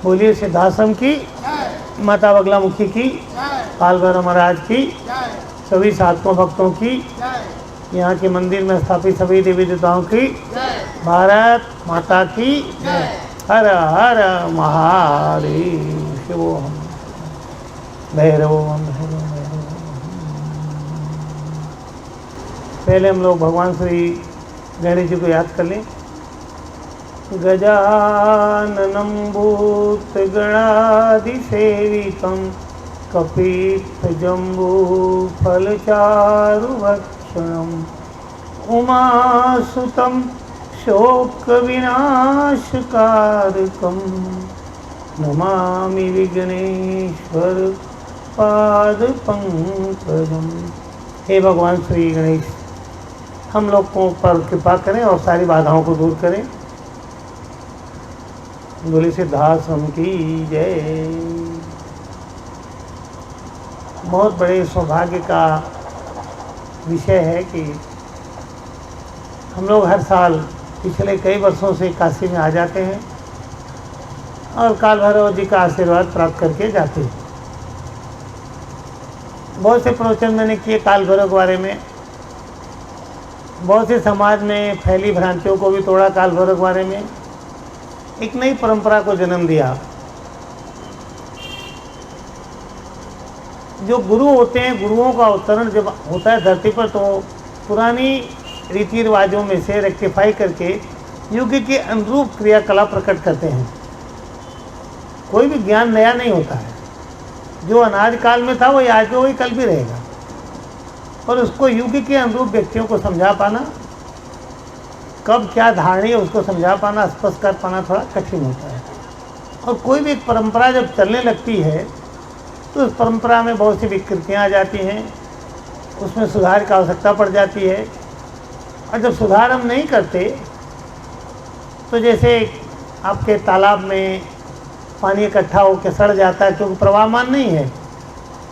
बोलिए सिद्धाश्रम की, माता बगलामुखी की, काल भैरव महाराज की, सभी साधकों भक्तों की, यहाँ के मंदिर में स्थापित सभी देवी देवताओं की, भारत माता की, हर हर महादेव। शिवो हम भैरवो हम भैरव भैरव। पहले हम लोग भगवान श्री गणेश जी को याद कर लें। गजाननं भूतगणाधिसेवितं कपित्थजम्बूफलचारुभक्षणम् उमासुतं शोकविनाशकारकं नमामि विघ्नेश्वर पादपंकजं। हे भगवान श्री गणेश, हम लोग को पर कृपा करें और सारी बाधाओं को दूर करें। बोले सिद्धाश्रम की जय। बहुत बड़े सौभाग्य का विषय है कि हम लोग हर साल पिछले कई वर्षों से काशी में आ जाते हैं और काल भैरव जी का आशीर्वाद प्राप्त करके जाते हैं। बहुत से प्रवचन मैंने किए काल भैरव के बारे में, बहुत से समाज में फैली भ्रांतियों को भी तोड़ा काल भैरव के बारे में, एक नई परंपरा को जन्म दिया। जो गुरु होते हैं, गुरुओं का अवतरण जब होता है धरती पर, तो पुरानी रीति रिवाजों में से रेक्टिफाई करके युग के अनुरूप क्रियाकलाप प्रकट करते हैं। कोई भी ज्ञान नया नहीं होता है। जो अनाज काल में था वही आज भी, वही कल भी रहेगा। और उसको युग के अनुरूप व्यक्तियों को समझा पाना, कब क्या धारणी है उसको समझा पाना, स्पष्ट कर पाना थोड़ा कठिन होता है। और कोई भी एक परंपरा जब चलने लगती है तो उस परंपरा में बहुत सी विकृतियाँ आ जाती हैं, उसमें सुधार की आवश्यकता पड़ जाती है। और जब सुधार हम नहीं करते तो जैसे आपके तालाब में पानी इकट्ठा होकर सड़ जाता है क्योंकि प्रवाहमान नहीं है,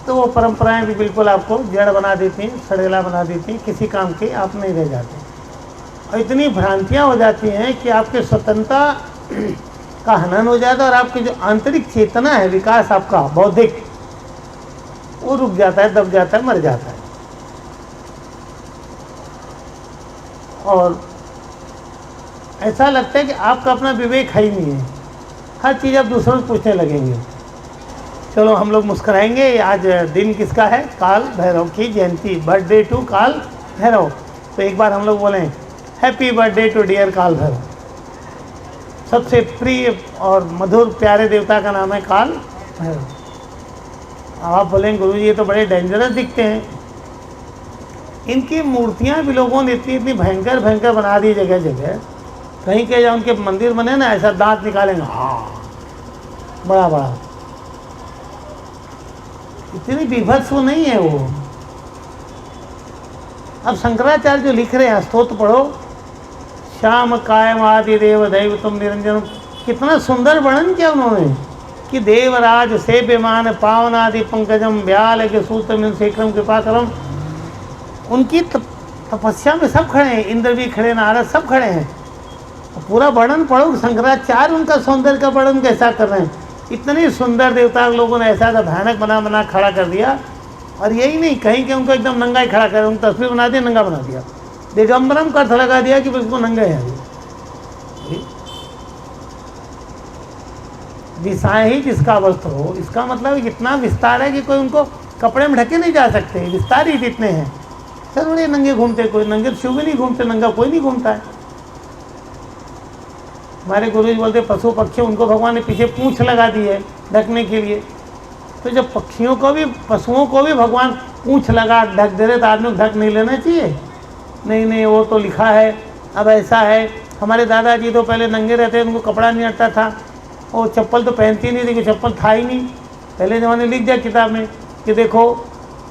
तो वो परंपराएं भी बिल्कुल आपको जड़ बना देती हैं, सड़ेला बना देती हैं, किसी काम के आप नहीं रह जाते। और इतनी भ्रांतियाँ हो जाती हैं कि आपके स्वतंत्रता का हनन हो जाता है और आपकी जो आंतरिक चेतना है, विकास आपका बौद्धिक, वो रुक जाता है, दब जाता है, मर जाता है। और ऐसा लगता है कि आपका अपना विवेक है ही नहीं है, हर चीज़ आप दूसरों से पूछने लगेंगे। चलो हम लोग मुस्कुराएंगे। आज दिन किसका है? काल भैरव की जयंती, बर्थडे टू काल भैरव। तो एक बार हम लोग बोलें हैप्पी बर्थडे टू डियर काल भैरव। सबसे प्रिय और मधुर प्यारे देवता का नाम है काल भैरव। आप बोलेंगे गुरु जी ये तो बड़े डेंजरस दिखते हैं। इनकी मूर्तियाँ भी लोगों ने इतनी इतनी भयंकर भयंकर बना दी जगह जगह। कहीं के जहाँ उनके मंदिर बने ना, ऐसा दांत निकालेंगे, हाँ बड़ा बड़ा, इतनी विभत्स वो नहीं है वो। अब शंकराचार्य जो लिख रहे हैं, स्तोत्र पढ़ो, श्याम कायम आदि देव दैव तुम निरंजन, कितना सुंदर वर्णन किया उन्होंने कि देवराज सेव्यमान पावन आदि पंकजम व्याल के सूत्र में शेखरम कृपा करम। उनकी तपस्या में सब खड़े हैं, इंद्र भी खड़े, नारद सब खड़े हैं। पूरा वर्णन पढ़ो, शंकराचार्य उनका सौंदर्य का वर्णन कैसा कर रहे हैं। इतने सुंदर देवता लोगों ने ऐसा भयानक बना बना खड़ा कर दिया। और यही नहीं, कहीं के उनको एकदम नंगा ही खड़ा कर, उनको तस्वीर बना दिया, नंगा बना दिया, दिगंबरम का अर्थ लगा दिया कि बिल्कुल नंगे हैं। दिशाएं ही जिसका वस्त्र हो, इसका मतलब इतना विस्तार है कि कोई उनको कपड़े में ढके नहीं जा सकते, विस्तार ही इतने हैं। सर बड़े नंगे घूमते, कोई नंगे शिव भी नहीं घूमते, नंगा कोई नहीं घूमता है। हमारे गुरु जी बोलते पशु पक्षी, उनको भगवान ने पीछे पूंछ लगा दी है ढकने के लिए। तो जब पक्षियों को भी, पशुओं को भी भगवान पूंछ लगा ढक दे रहे, तो आदमी को ढक नहीं लेना चाहिए। नहीं नहीं, वो तो लिखा है, अब ऐसा है। हमारे दादाजी तो पहले नंगे रहते, उनको कपड़ा नहीं अटता था, और चप्पल तो पहनती नहीं थी, चप्पल था ही नहीं। पहले ज़माने लिख दिया किताब में कि देखो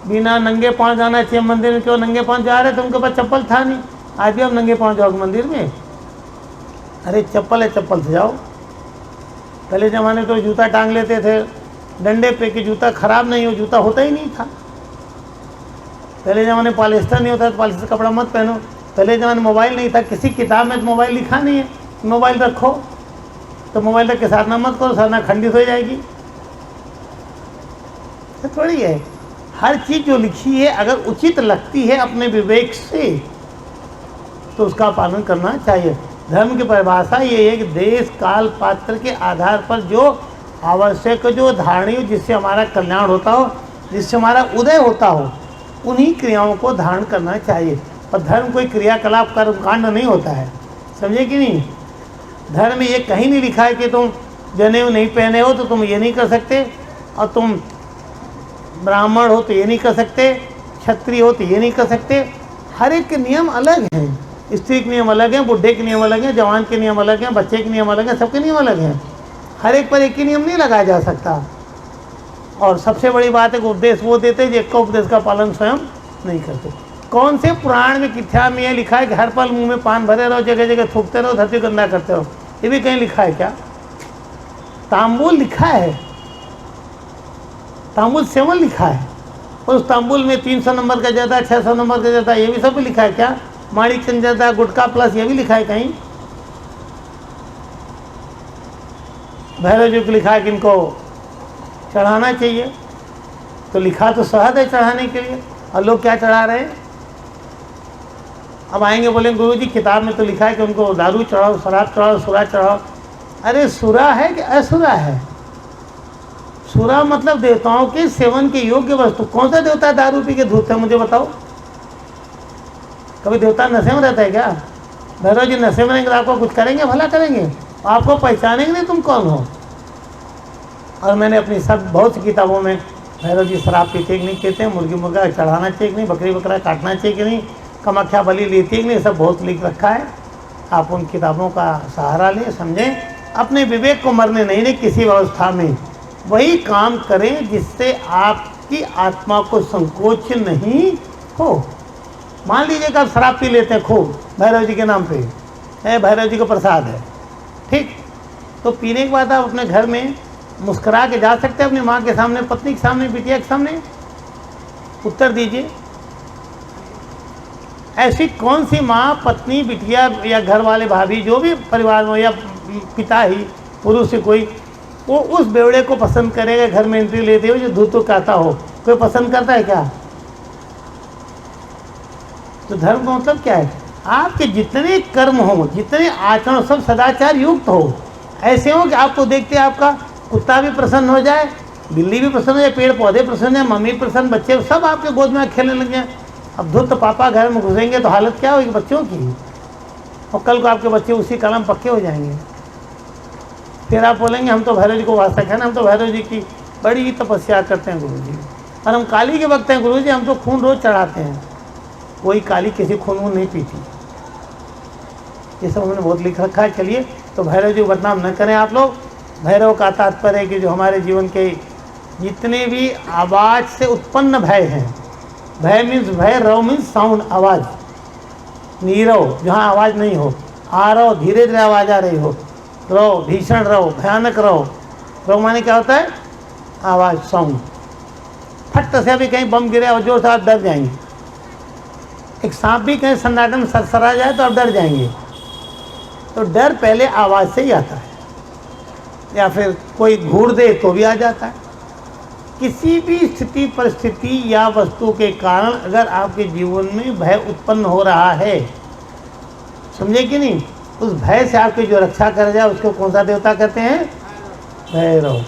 बिना नंगे पाँव जाना चाहिए मंदिर में। क्यों नंगे पाँव जा रहे थे? उनके पास चप्पल था नहीं। आज भी हम नंगे पाँव जाओगे मंदिर में? अरे चप्पल है, चप्पल से जाओ। पहले ज़माने तो जूता टांग लेते थे डंडे पे कि जूता खराब नहीं हो, जूता होता ही नहीं था। पहले ज़माने पॉलिस्टर नहीं होता तो पॉलिस्टर कपड़ा मत पहनो। पहले ज़माने मोबाइल नहीं था, किसी किताब में तो मोबाइल लिखा नहीं है, मोबाइल रखो। तो मोबाइल तक के साधना मत करो, साधना खंडित हो जाएगी। तो थोड़ी है, हर चीज़ जो लिखी है अगर उचित लगती है अपने विवेक से तो उसका पालन करना चाहिए। धर्म की परिभाषा ये है कि देश काल पात्र के आधार पर जो आवश्यक, जो धारणीय, जिससे हमारा कल्याण होता हो, जिससे हमारा उदय होता हो, उन्हीं क्रियाओं को धारण करना चाहिए। और धर्म कोई क्रियाकलाप कर्मकांड नहीं होता है, समझे कि नहीं। धर्म में ये कहीं नहीं लिखा है कि तुम जनेऊ नहीं पहने हो तो तुम ये नहीं कर सकते, और तुम ब्राह्मण हो तो ये नहीं कर सकते, क्षत्रिय हो तो ये नहीं कर सकते। हर एक के नियम अलग हैं, स्त्री के नियम अलग हैं, बुढ़े के नियम अलग हैं, जवान के नियम अलग हैं, बच्चे के नियम अलग हैं, सबके नियम अलग हैं। हर एक पर एक ही नियम नहीं लगाया जा सकता। और सबसे बड़ी बात है कि उपदेश वो देते हैं जो एक का उपदेश का पालन स्वयं नहीं करते। कौन से पुराण में किथ्या में यह लिखा है कि हर पल मुंह में पान भरे रहो, जगह जगह थूकते रहो, धरती गंदा करते रहो? ये भी कहीं लिखा है क्या? तांबुल लिखा है, तांबुल सेवन लिखा है, और उस तांबुल में 300 नंबर का ज़्यादा, 600 नंबर का ज़्यादा, ये भी सब भी लिखा है क्या? माणिक चंद ज़्यादा, गुटखा प्लस, ये भी लिखा है कहीं? भैरव जी को लिखा है कि इनको चढ़ाना चाहिए, तो लिखा तो शहद है चढ़ाने के लिए, और लोग क्या चढ़ा रहे हैं? अब आएंगे बोलेंगे गुरु जी किताब में तो लिखा है कि उनको दारू चढ़ाओ, शराब चढ़ाओ, सुरा चढ़ाओ। अरे सुरा है कि असुरा है? सुरा मतलब देवताओं के सेवन के योग्य वस्तु। कौन सा देवता दारू पी के धूत है, मुझे बताओ? कभी देवता नशे में रहता है क्या? भैरव जी नशे में रहेंगे तो आपको कुछ करेंगे? भला करेंगे? आपको पहचानेंगे नहीं तुम कौन हो। और मैंने अपनी सब बहुत सी किताबों में भैरव जी शराब पीते कि नहीं पीते, मुर्गी मुर्गा चढ़ाना चाहिए कि नहीं, बकरी बकरा काटना चाहिए कि नहीं, कामाख्या बलि लेती है कि नहीं, सब बहुत लिख रखा है। आप उन किताबों का सहारा लें, समझें, अपने विवेक को मरने नहीं दें किसी व्यवस्था में। वही काम करें जिससे आपकी आत्मा को संकोच नहीं हो। मान लीजिए कि आप शराब पी लेते हैं खूब भैरव जी के नाम पे, भैरव जी का प्रसाद है, ठीक, तो पीने के बाद आप अपने घर में मुस्कुरा के जा सकते हैं अपनी माँ के सामने, पत्नी के सामने, बिटिया के सामने? उत्तर दीजिए। ऐसी कौन सी माँ, पत्नी, बिटिया या घर वाले, भाभी, जो भी परिवार में, या पिता ही पुरुष से कोई, वो उस बेवड़े को पसंद करेगा घर में एंट्री लेते हुए जो धूतो कहता हो? कोई पसंद करता है क्या? तो धर्म का मतलब क्या है? आपके जितने कर्म हो, जितने आचरण, सब सदाचार युक्त हो, ऐसे हो कि आपको देखते आपका कुत्ता भी प्रसन्न हो जाए, बिल्ली भी प्रसन्न हो जाए, पेड़ पौधे प्रसन्न है, मम्मी प्रसन्न, बच्चे सब आपके गोद में खेलने लग जाए। अब धुत पापा घर में घुसेंगे तो हालत क्या होगी बच्चों की? और कल को आपके बच्चे उसी कलम पक्के हो जाएंगे। फिर आप बोलेंगे हम तो भैरव जी को वास्तव है ना, हम तो भैरव जी की बड़ी तपस्या करते हैं गुरु जी, और हम काली के वक्त हैं गुरु जी, हम तो खून रोज चढ़ाते हैं। कोई काली किसी खून वून नहीं पीती। ये सब हमने बहुत लिख रखा है। चलिए, तो भैरव जी को बदनाम न करें आप लोग। भैरव का तात्पर्य है कि जो हमारे जीवन के जितने भी आवाज़ से उत्पन्न भय हैं, भय मीन्स भय, रव मीन्स साउंड, आवाज़, नीरव जहाँ आवाज़ नहीं हो, आरव धीरे धीरे आवाज़ आ रही हो, रव भीषण रव, भयानक रव। रव माने क्या होता है? आवाज़, साउंड। फट से अभी कहीं बम गिरे और जोर से आप डर जाएंगे। एक सांप भी कहीं सन्नाटे में सरसरा जाए तो आप डर जाएंगे। तो डर पहले आवाज़ से ही आता है, या फिर कोई घूर दे तो भी आ जाता है। किसी भी स्थिति, परिस्थिति या वस्तु के कारण अगर आपके जीवन में भय उत्पन्न हो रहा है, समझे कि नहीं, उस भय से आपकी जो रक्षा कर जाए उसको कौन सा देवता कहते हैं? भैरव।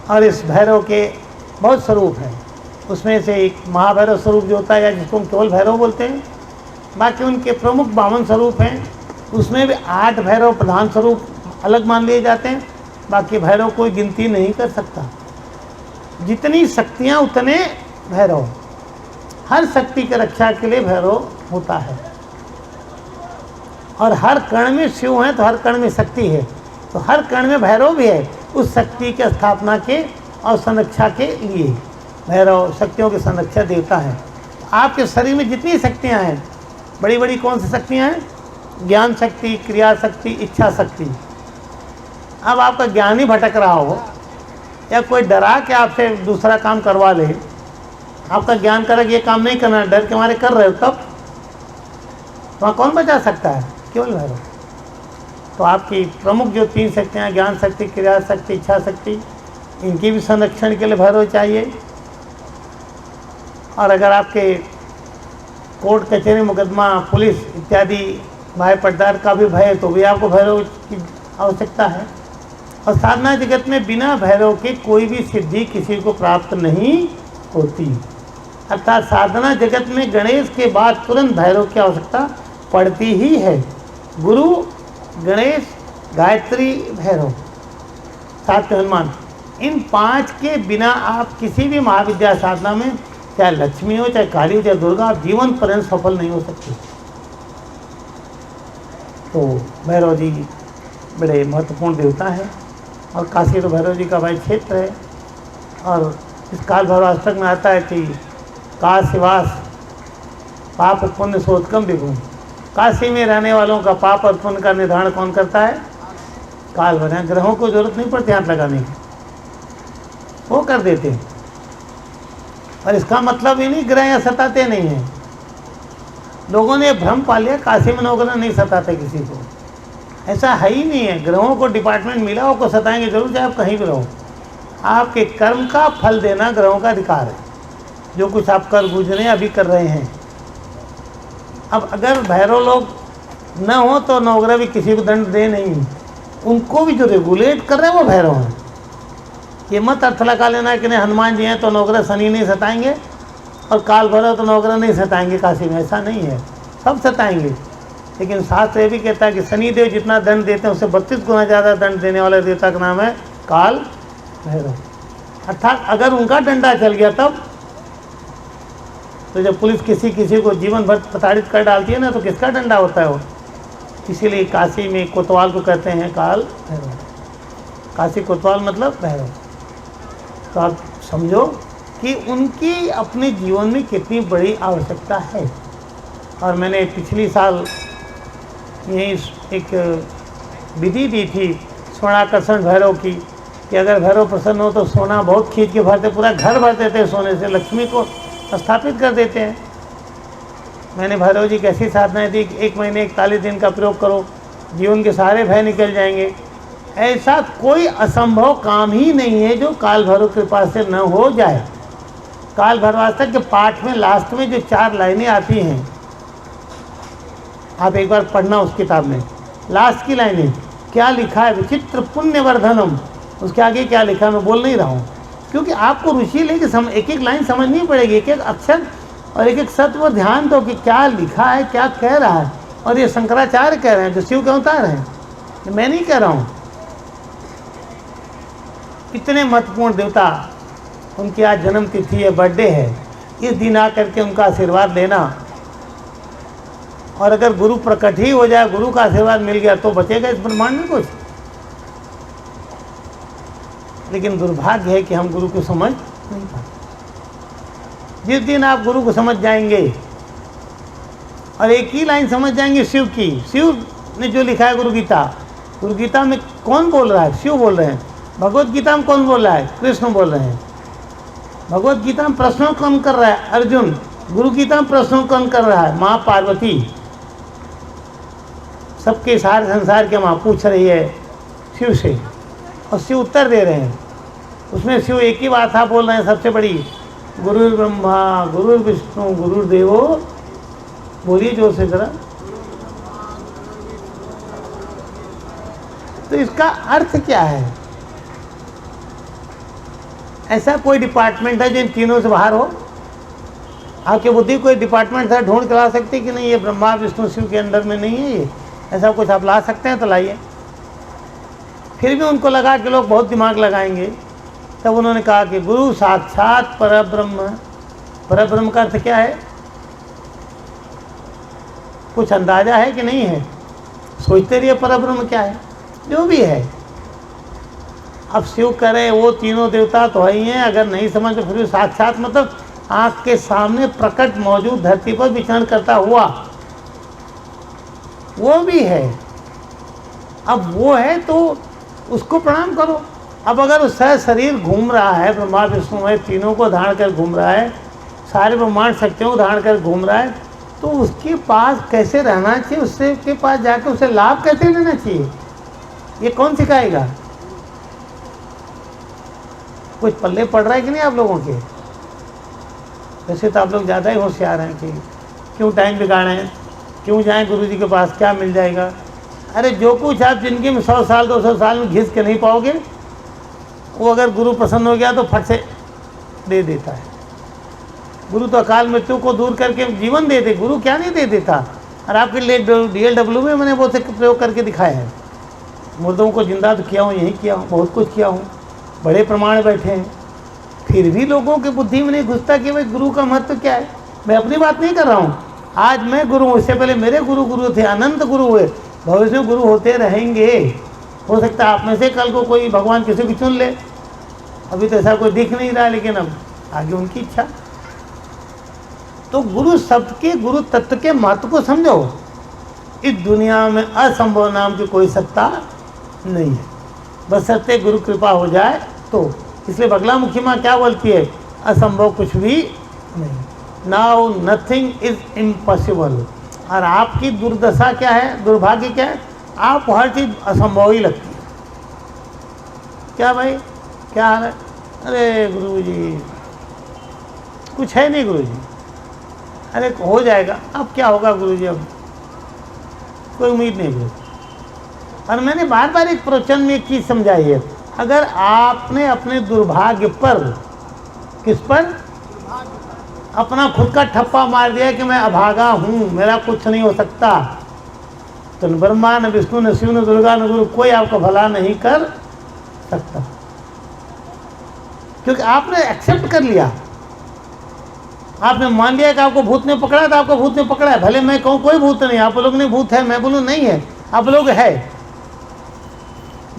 और इस भैरव के बहुत स्वरूप हैं। उसमें से एक महाभैरव स्वरूप जो होता है, या जिसको हम केवल भैरव बोलते हैं। बाकी उनके प्रमुख 52 स्वरूप हैं। उसमें भी 8 भैरव प्रधान स्वरूप अलग मान लिए जाते हैं। बाकी भैरव कोई गिनती नहीं कर सकता। जितनी शक्तियाँ उतने भैरव। हर शक्ति की रक्षा के लिए भैरव होता है। और हर कण में शिव है तो हर कण में शक्ति है, तो हर कण में भैरव भी है, उस शक्ति के स्थापना के और संरक्षा के लिए। भैरव शक्तियों के संरक्षक देवता है। आपके शरीर में जितनी शक्तियाँ हैं, बड़ी बड़ी कौन सी शक्तियाँ हैं? ज्ञान शक्ति, क्रिया शक्ति, इच्छा शक्ति। अब आपका ज्ञान ही भटक रहा हो, या कोई डरा के आपसे दूसरा काम करवा ले, आपका ज्ञान करे कि ये काम नहीं करना, डर के मारे कर रहे हो, तब वहाँ कौन बचा सकता है? केवल भैरव। तो आपकी प्रमुख जो 3 शक्तियाँ, ज्ञान शक्ति, क्रिया शक्ति, इच्छा शक्ति, इनकी भी संरक्षण के लिए भैरव चाहिए। और अगर आपके कोर्ट कचहरी, मुकदमा, पुलिस इत्यादि भय पड़ताल का भी भय है तो भी आपको भैरव की आवश्यकता है। और साधना जगत में बिना भैरव के कोई भी सिद्धि किसी को प्राप्त नहीं होती। अर्थात साधना जगत में गणेश के बाद तुरंत भैरव की आवश्यकता पड़ती ही है। गुरु, गणेश, गायत्री, भैरव, साथ में हनुमान, इन 5 के बिना आप किसी भी महाविद्या साधना में, चाहे लक्ष्मी हो, चाहे काली हो, चाहे दुर्गा, आप जीवन पर्यंत सफल नहीं हो सकते। तो भैरव जी बड़े महत्वपूर्ण देवता हैं और काशी तो भैरव जी का भाई क्षेत्र है। और इस काल भैरवाष्टक में आता है कि काशीवास पाप पुण्य सोत्कम विगुण। काशी में रहने वालों का पाप और पुण्य का निर्धारण कौन करता है? काल भैरव। ग्रहों को जरूरत नहीं पड़ती हाथ लगाने की, वो कर देते हैं। और इसका मतलब ही नहीं ग्रह यहाँ सताते नहीं हैं। लोगों ने भ्रम पा लिया काशी में नौग्रह नहीं सताते किसी को, ऐसा है ही नहीं है। ग्रहों को डिपार्टमेंट मिला, वो को सताएंगे जरूर, चाहे आप कहीं भी रहो। आपके कर्म का फल देना ग्रहों का अधिकार है, जो कुछ आप कर गुजरे अभी कर रहे हैं। अब अगर भैरव लोग न हो तो नौग्रह भी किसी को दंड दे नहीं, उनको भी जो रेगुलेट कर रहे हैं वो भैरव हैं। ये मत अर्थ लगा लेना कि नहीं हनुमान जी हैं तो नौग्रह शनि नहीं सताएंगे और काल भैरव तो नौग्रह नहीं सताएंगे काशी में, ऐसा नहीं है, सब सताएंगे। लेकिन शास्त्र ये भी कहता है कि शनिदेव जितना दंड देते हैं उससे 32 गुना ज़्यादा दंड देने वाले देवता का नाम है काल भैरव। अर्थात अगर उनका डंडा चल गया तब तो जब पुलिस किसी को जीवन भर प्रताड़ित कर डालती है ना, तो किसका डंडा होता है वो? इसीलिए काशी में कोतवाल को कहते हैं काल भैरव। काशी कोतवाल मतलब भैरव। तो आप समझो कि उनकी अपने जीवन में कितनी बड़ी आवश्यकता है। और मैंने पिछली साल यही एक विधि दी थी स्वर्णाकर्षण भैरव की, कि अगर भैरव प्रसन्न हो तो सोना बहुत खींच के भरते, पूरा घर भर देते हैं सोने से, लक्ष्मी को स्थापित कर देते हैं। मैंने भैरव जी की ऐसी साधनाएँ दी कि 1 महीने 41 दिन का प्रयोग करो, जीवन के सारे भय निकल जाएंगे। ऐसा कोई असंभव काम ही नहीं है जो काल भैरव कृपा से न हो जाए। काल भैरवाष्टक के पाठ में लास्ट में जो 4 लाइनें आती हैं, आप एक बार पढ़ना उस किताब में। लास्ट की लाइनें क्या लिखा है, विचित्र पुण्यवर्धनम, उसके आगे क्या लिखा है मैं बोल नहीं रहा हूँ, क्योंकि आपको रुचि लेके एक एक लाइन समझनी पड़ेगी, एक एक अक्षर और एक एक शब्द पर ध्यान दो कि क्या लिखा है, क्या कह रहा है। और ये शंकराचार्य कह रहे हैं जो शिव के अवतार हैं, मैं नहीं कह रहा हूँ। इतने महत्वपूर्ण देवता, उनकी आज जन्म तिथि है, बर्थडे है, इस दिन आकर के उनका आशीर्वाद लेना। और अगर गुरु प्रकट ही हो जाए, गुरु का आशीर्वाद मिल गया तो बचेगा इस ब्रह्मांड में कुछ। लेकिन दुर्भाग्य है कि हम गुरु को समझ नहीं पाते। जिस दिन आप गुरु को समझ जाएंगे और एक ही लाइन समझ जाएंगे शिव की, शिव ने जो लिखा है गुरु गीता में कौन बोल रहा है? शिव बोल रहे हैं। भगवत गीता में कौन बोल रहा है? कृष्ण बोल रहे हैं। भगवत गीता में प्रश्नों कौन कर रहा है? अर्जुन। गुरु गीता में प्रश्नों कौन कर रहा है? माँ पार्वती। सबके सारे संसार के माँ पूछ रही है शिव से और शिव उत्तर दे रहे हैं। उसमें शिव एक ही बात आप बोल रहे हैं सबसे बड़ी, गुरुर् ब्रह्मा गुरुर् विष्णु गुरुर्देवो, बोलिए जोर से जरा। तो इसका अर्थ क्या है? ऐसा कोई डिपार्टमेंट है जो इन तीनों से बाहर हो? आपकी बुद्धि कोई डिपार्टमेंट था ढूंढ के ला सकती कि नहीं ये ब्रह्मा विष्णु शिव के अंडर में नहीं है, ये ऐसा कुछ आप ला सकते हैं तो लाइए। फिर भी उनको लगा कि लोग बहुत दिमाग लगाएंगे, तब उन्होंने कहा कि गुरु साक्षात परब्रह्म। परब्रह्म का अर्थ क्या है? कुछ अंदाजा है कि नहीं है? सोचते रहिए परब्रह्म क्या है, जो भी है। अब शिव करे वो तीनों देवता तो ही हैं, अगर नहीं समझ तो फिर भी साक्षात मतलब आँख के सामने प्रकट मौजूद धरती पर विचरण करता हुआ वो भी है। अब वो है तो उसको प्रणाम करो। अब अगर उसका शरीर घूम रहा है, ब्रह्मा विष्णु है तीनों को धारण कर घूम रहा है, सारे ब्रह्मांड शक्तियों को धारण कर घूम रहा है, तो उसके पास कैसे रहना चाहिए, उससे के पास जाकर उसे लाभ कैसे लेना चाहिए? ये कौन सिखाएगा? कुछ पल्ले पड़ रहा है कि नहीं आप लोगों के? वैसे तो आप लोग ज़्यादा ही होशियार हैं कि क्यों टाइम बिगाड़ें, क्यों जाएं गुरु जी के पास, क्या मिल जाएगा। अरे जो कुछ आप जिंदगी में 100 साल 200 साल में घिस के नहीं पाओगे, वो अगर गुरु प्रसन्न हो गया तो फट से दे देता है। गुरु तो अकाल मृत्यु को दूर करके जीवन दे दे, गुरु क्या नहीं दे देता। और आपके लिए DLW में मैंने बहुत से प्रयोग करके दिखाया है। मुर्दों को जिंदा तो किया हूँ, यही किया हूँ, बहुत कुछ किया हूँ, बड़े प्रमाण बैठे हैं, फिर भी लोगों की बुद्धि में नहीं घुसता कि भाई गुरु का महत्व क्या है। मैं अपनी बात नहीं कर रहा हूँ, आज मैं गुरु हूँ, इससे पहले मेरे गुरु थे, अनंत गुरु हुए, भविष्य में गुरु होते रहेंगे। हो सकता है आप में से कल को कोई भगवान किसी को चुन ले, अभी तो ऐसा कोई दिख नहीं रहा, लेकिन अब आगे उनकी इच्छा। तो गुरु शब्द के, गुरु तत्व के महत्व को समझो। इस दुनिया में असंभव नाम की कोई सत्ता नहीं है, बस सत्य गुरु कृपा हो जाए तो। इसलिए बगला मुखी माँ क्या बोलती है? असंभव कुछ भी नहीं, नाउ नथिंग इज इम्पॉसिबल। और आपकी दुर्दशा क्या है, दुर्भाग्य क्या है? आप हर चीज़ असंभव ही लगती है। क्या भाई, क्या हाल है? अरे गुरु जी कुछ है नहीं, गुरु जी अरे हो जाएगा। अब क्या होगा गुरु जी, अब कोई उम्मीद नहीं गुरु। और मैंने बार बार एक प्रवचन में एक चीज़ समझाई है, अगर आपने अपने दुर्भाग्य पर, किस पर, अपना खुद का ठप्पा मार दिया कि मैं अभागा हूँ, मेरा कुछ नहीं हो सकता, तो न ब्रह्मा न विष्णु न शिव न दुर्गा न गुरु कोई आपका भला नहीं कर सकता। क्योंकि आपने एक्सेप्ट कर लिया, आपने मान लिया कि आपको भूत ने पकड़ा तो आपको भूत ने पकड़ा है। भले मैं कहूँ कोई भूत नहीं, आप लोग ने भूत है, मैं बोलूँ नहीं है, आप लोग है।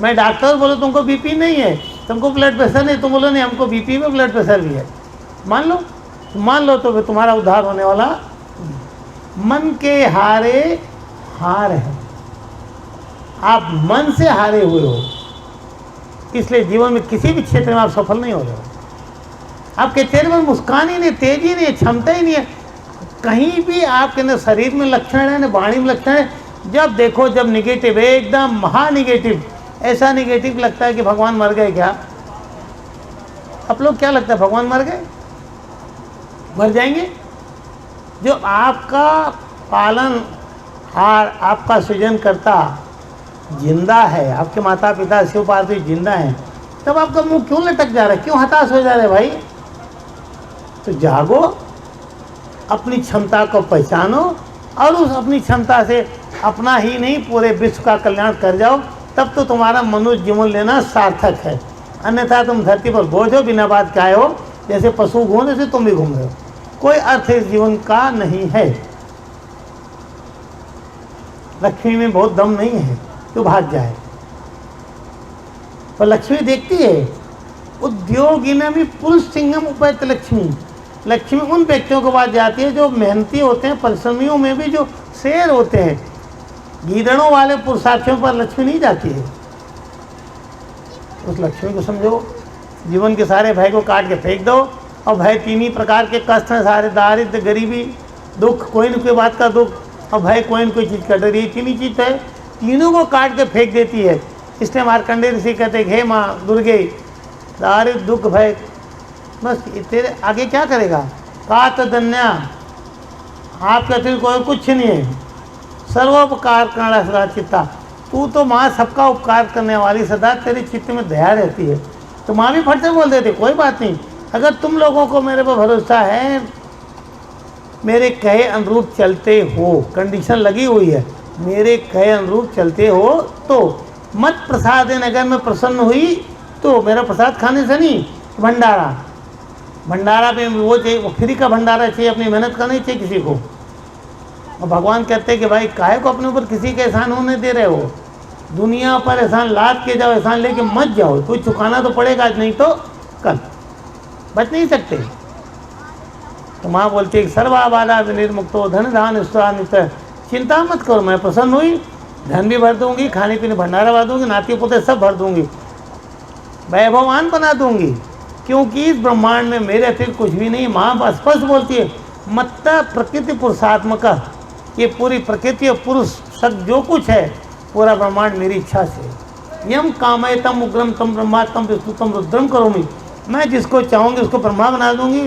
मैं डॉक्टर बोलो तुमको बीपी नहीं है, तुमको ब्लड प्रेशर नहीं, तुम बोलो नहीं हमको बीपी में ब्लड प्रेशर भी है, मान लो, मान लो तो तुम्हारा उद्धार होने वाला। मन के हारे हार है, आप मन से हारे हुए हो, इसलिए जीवन में किसी भी क्षेत्र में आप सफल नहीं हो रहे हो। आपके चेहरे पर मुस्कान ही नहीं, तेजी नहीं है, क्षमता ही नहीं है, कहीं भी आपके न शरीर में लक्षण है न वाणी में लक्षण है। जब देखो जब निगेटिव है, एकदम महा निगेटिव, ऐसा निगेटिव लगता है कि भगवान मर गए क्या। आप लोग क्या लगता है भगवान मर गए, मर जाएंगे? जो आपका पालन हार, आपका सृजन करता जिंदा है, आपके माता पिता शिव पार्वती जिंदा हैं, तब आपका मुंह क्यों लटक जा रहा है, क्यों हताश हो जा रहे भाई? तो जागो, अपनी क्षमता को पहचानो और उस अपनी क्षमता से अपना ही नहीं पूरे विश्व का कल्याण कर जाओ, तब तो तुम्हारा मनुष्य जीवन लेना सार्थक है। अन्यथा तुम धरती पर बोझ हो, बिना बात के आए हो, जैसे पशु घूम जैसे तुम भी घूम रहे हो, कोई अर्थ इस जीवन का नहीं है। लक्ष्मी में बहुत दम नहीं है तो भाग जाए, पर लक्ष्मी देखती है। उद्योगिना भी पुरुष सिंहम उपैत लक्ष्मी, लक्ष्मी उन व्यक्तियों के पास जाती है जो मेहनती होते हैं, परिश्रमियों में भी जो शेर होते हैं। गीदड़ों वाले पुरुषार्थियों पर लक्ष्मी नहीं जाती है। उस लक्ष्मी को समझो, जीवन के सारे भय को काट के फेंक दो। और भय तीन ही प्रकार के कष्ट हैं सारे, दारिद्र, गरीबी, दुख, कोई न कोई बात का दुख, और भय कोई न कोई चीज़ का डर, ये तीन ही चीज़ है, तीनों को काट के फेंक देती है। इसलिए मार्कंडेय ऋषि कहते हैं, हे माँ दुर्गे, दारिद्र दुख भय, बस तेरे आगे क्या करेगा? कातदन्या, आपके अतिरिक्त कोई कुछ नहीं है, सर्वोपकार करना सदा चित्ता, तू तो माँ सबका उपकार करने वाली, सदा तेरे चित्त में दया रहती है। तो माँ भी फट से बोल देते, कोई बात नहीं, अगर तुम लोगों को मेरे पर भरोसा है, मेरे कहे अनुरूप चलते हो, कंडीशन लगी हुई है, मेरे कहे अनुरूप चलते हो तो मत प्रसाद देन, अगर मैं प्रसन्न हुई तो मेरा प्रसाद खाने से नहीं, भंडारा, भंडारा पे वो चाहिए, वो फ्री का भंडारा चाहिए, अपनी मेहनत का नहीं चाहिए किसी को। और भगवान कहते हैं कि भाई काहे को अपने ऊपर किसी के एहसान होने दे रहे हो, दुनिया पर एहसान लाद के जाओ, एहसान लेके मत जाओ, कोई चुकाना तो पड़ेगा, आज नहीं तो कल, बच नहीं सकते। तो माँ बोलती है सर्वाबाधा निर्मुक्तो धन धान नित्य, चिंता मत करो, मैं प्रसन्न हुई, धन भी भर दूंगी, खाने पीने भंडारा भर दूंगी, नाती पोते सब भर दूंगी, वैभवान बना दूंगी, क्योंकि इस ब्रह्मांड में मेरे अतिरिक्त कुछ भी नहीं। माँ स्पष्ट बोलती है, मत्ता प्रकृति पुरुषात्मक, ये पूरी प्रकृति और पुरुष सब जो कुछ है पूरा ब्रह्मांड मेरी इच्छा से, यम कामयतम उग्रम तम ब्रह्मा तम विष्णु तम रुद्रम करोमि। मैं जिसको चाहूँगी उसको ब्रह्मा बना दूंगी,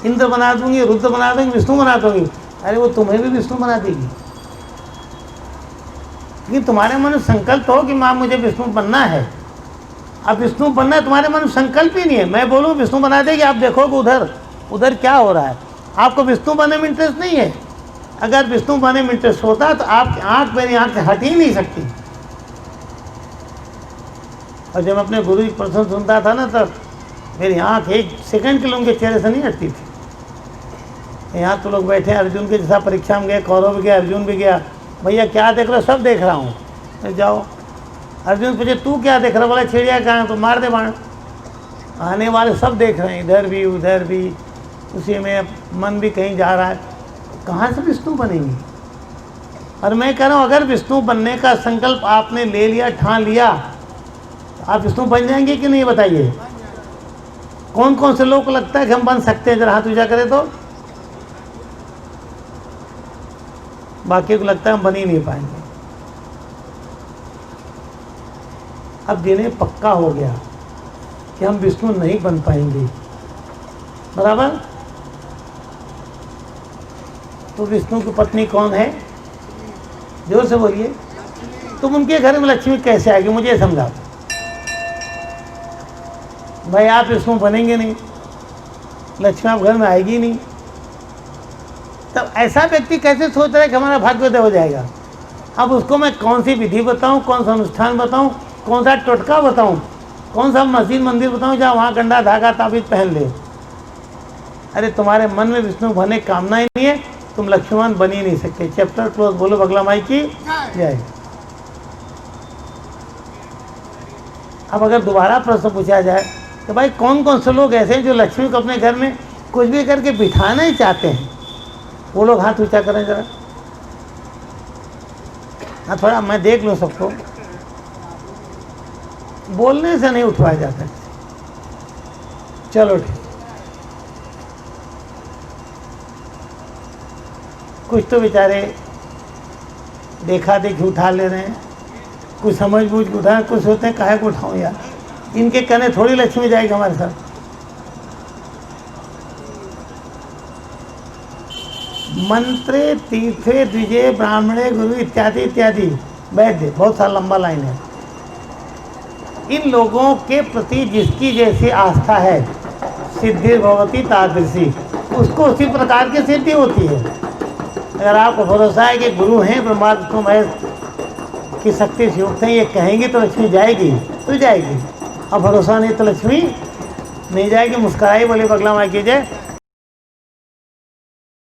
इंद्र बना दूंगी, रुद्र बना दूंगी, विष्णु बना दूंगी। अरे वो तुम्हें भी विष्णु बना देगी, लेकिन तुम्हारे मन में संकल्प हो कि माँ मुझे विष्णु बनना है। अब विष्णु बनना है, तुम्हारे मन में संकल्प ही नहीं है। मैं बोलूँ विष्णु बना देगी, आप देखोगे उधर उधर क्या हो रहा है। आपको विष्णु बनने में इंटरेस्ट नहीं है। अगर विष्णु बनने में इंटरेस्ट होता तो आपकी आँख मेरी आँख से हट ही नहीं सकती। और जब अपने गुरु की प्रश्न सुनता था ना, तब मेरी आँख एक सेकंड के लिए उनके चेहरे से नहीं हटती थी। यहाँ तो लोग बैठे, अर्जुन के जैसा परीक्षा में गए, कौरव भी गया, अर्जुन भी गया। भैया क्या देख रहे हो? सब देख रहा हूँ। जाओ। अर्जुन पूछे तू क्या देख रहा? बोला चिड़िया कहाँ है, तो मार दे बाण। आने वाले सब देख रहे हैं, इधर भी उधर भी, उसी में मन भी कहीं जा रहा है। कहाँ से विष्णु बनेंगी? और मैं कह रहा हूँ अगर विष्णु बनने का संकल्प आपने ले लिया, ठान लिया, तो आप विष्णु बन जाएंगे कि नहीं बताइए? कौन कौन से लोग को लगता है कि हम बन सकते हैं? जरा हाथ ऊंचा करें तो। बाकी को लगता है हम बन ही नहीं पाएंगे। अब जिन्हें पक्का हो गया कि हम विष्णु नहीं बन पाएंगे, बराबर, तो विष्णु की पत्नी कौन है? जोर से बोलिए। तुम उनके घर में लक्ष्मी कैसे आएगी, मुझे समझाओ। भाई आप विष्णु बनेंगे नहीं, लक्ष्मी आप घर में आएगी नहीं, तब ऐसा व्यक्ति कैसे सोच रहा है कि हमारा भाग्योदय हो जाएगा? अब उसको मैं कौन सी विधि बताऊं, कौन सा अनुष्ठान बताऊं, कौन सा टोटका बताऊं, कौन सा मस्जिद मंदिर बताऊं जहाँ वहाँ गंडा धागा ताबीज पहन ले? अरे तुम्हारे मन में विष्णु बनने की कामना ही नहीं है, तुम लक्ष्मण बन ही नहीं सकते। Chapter close. बोलो बगला माई की जय। अब अगर दोबारा प्रश्न पूछा जाए तो भाई कौन कौन से लोग ऐसे हैं जो लक्ष्मी को अपने घर में कुछ भी करके बिठाना ही चाहते हैं? वो लोग हाथ ऊंचा करें जरा। हाँ थोड़ा मैं देख लूँ सबको। बोलने से नहीं उठवाया जाता। चलो ठीक। कुछ तो बेचारे देखा देखी उठा ले रहे हैं, कुछ समझ बूझ के उठा, कुछ होते हैं काहे को उठाऊं यार, इनके कहने थोड़ी लक्ष्मी जाएगी हमारे साथ। मंत्रे तीर्थे द्विजे ब्राह्मणे गुरु इत्यादि इत्यादि वैद्य, बहुत सारा लंबा लाइन है। इन लोगों के प्रति जिसकी जैसी आस्था है, सिद्धि भगवती तादृशी, उसको उसी प्रकार की सिद्धि होती है। अगर आपको भरोसा है कि गुरु हैं, ब्रह्मा विष्णु महेश की शक्ति से युक्त हैं, ये कहेंगे तो लक्ष्मी जाएगी तो जाएगी, और भरोसा नहीं तो लक्ष्मी नहीं जाएगी। मुस्कुराई बोले बगला माँ की जय।